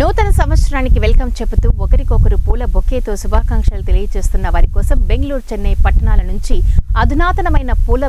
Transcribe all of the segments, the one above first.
నూతన సంవత్సరానికి వెల్కమ్ చెబుతూ ఒకరికొకరు పూల బొకేతో శుభాకాంక్షలు తెలియజేస్తున్న వారి కోసం బెంగళూరు, చెన్నై పట్టణాల నుంచి అధునాతనమైన పూల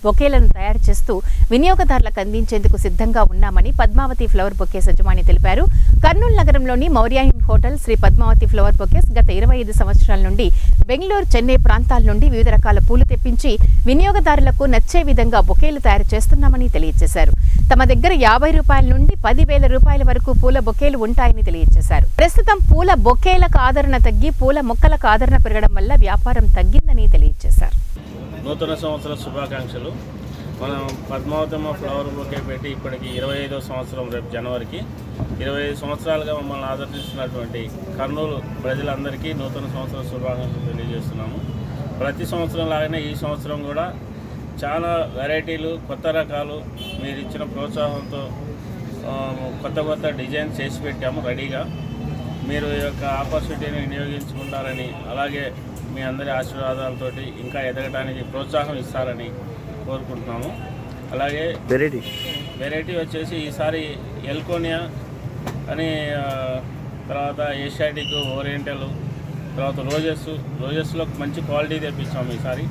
బొకేలను తయారు చేస్తూ వినియోగదారులకు అందించేందుకు సిద్ధంగా ఉన్నామని పద్మావతి ఫ్లవర్ బొకేస్ యజమాని తెలిపారు. కర్నూలు నగరంలోని Maurya Inn hotel Sri Padmavathi flower bouquets గత 25 సంవత్సరాల నుండి బెంగళూరు, చెన్నై ప్రాంతాల నుండి వివిధ రకాల పూలు తెప్పించి వినియోగదారులకు నచ్చే విధంగా బొకేలు తయారు చేస్తున్నామని తెలియజేశారు. తమ దగ్గర 50 రూపాయల నుండి 10,000 రూపాయల వరకు పూల బొకేలు ఉంటాయని తెలియజేశారు. ప్రస్తుతం పూల బొకేలకు ఆదరణ తగ్గి పూల మొక్కలకు ఆదరణ పెరగడం వల్ల వ్యాపారం తగ్గిందని తెలియజేశారు. నూతన సంవత్సర శుభాకాంక్షలు. మనం పద్మావతమ్మ ఫ్లవర్ బొకే పెట్టి ఇప్పటికి 25వ సంవత్సరం. రేపు జనవరికి 25 సంవత్సరాలుగా మమ్మల్ని ఆదరిస్తున్నటువంటి కర్నూలు ప్రజలందరికీ నూతన సంవత్సర శుభాకాంక్షలు తెలియజేస్తున్నాము. ప్రతి సంవత్సరం లాగానే ఈ సంవత్సరం కూడా చాలా వెరైటీలు, కొత్త రకాలు మీరు ఇచ్చిన ప్రోత్సాహంతో కొత్త డిజైన్ చేసి పెట్టాము రెడీగా. మీరు ఈ యొక్క ఆపర్చునిటీని వినియోగించుకుంటారని, అలాగే మీ అందరి ఆశీర్వాదాలతోటి ఇంకా ఎదగడానికి ప్రోత్సాహం ఇస్తారని కోరుకుంటున్నాము. అలాగే వెరైటీ వచ్చేసి ఈసారి ఎల్కోనియా అని, తర్వాత ఏషియాటిక్, ఓరియంటల్, తర్వాత రోజెస్లో మంచి క్వాలిటీ తెప్పించాము ఈసారి.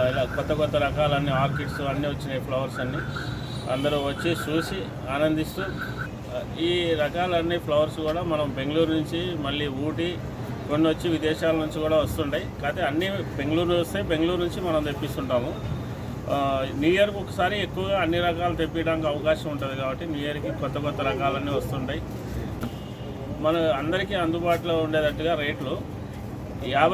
ఇలా కొత్త రకాలన్నీ, ఆర్కిడ్స్ అన్నీ వచ్చినాయి, ఫ్లవర్స్ అన్నీ. అందరూ వచ్చి చూసి ఆనందిస్తూ ఈ రకాలన్నీ ఫ్లవర్స్ కూడా మనం బెంగళూరు నుంచి, మళ్ళీ ఊటీ, కొన్ని వచ్చి విదేశాల నుంచి కూడా వస్తుంటాయి. కాకపోతే అన్నీ బెంగళూరు వస్తే బెంగళూరు నుంచి మనం తెప్పిస్తుంటాము. న్యూ ఇయర్కి ఒకసారి ఎక్కువగా అన్ని రకాలు తెప్పించడానికి అవకాశం ఉంటుంది కాబట్టి న్యూ ఇయర్కి కొత్త రకాలన్నీ వస్తుంటాయి. మన అందరికీ అందుబాటులో ఉండేటట్టుగా రేట్లు 50